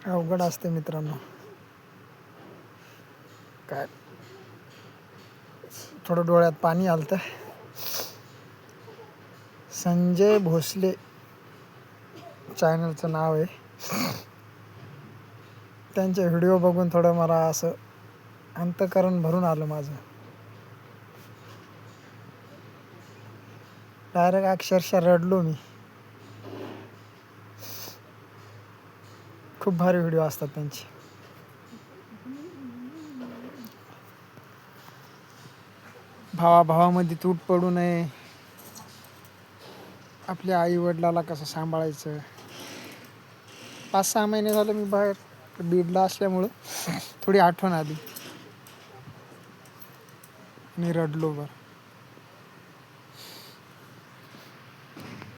अवघड असते मित्रांनो. काय थोडं डोळ्यात पाणी आलतं. संजय भोसले चॅनलचं नाव आहे. त्यांचे व्हिडिओ बघून थोडं मला असं अंतःकरण भरून आलं माझं. डायरेक्ट अक्षरशः रडलो मी. खूप भारी व्हिडिओ असतात त्यांचे. भावाभावामध्ये तूट पडू नये, आपल्या आई वडिलाला कसं सांभाळायचं. 5-6 महिने झालं मी बाहेर बीडला असल्यामुळं थोडी आठवण आली. मी रडलो बरं.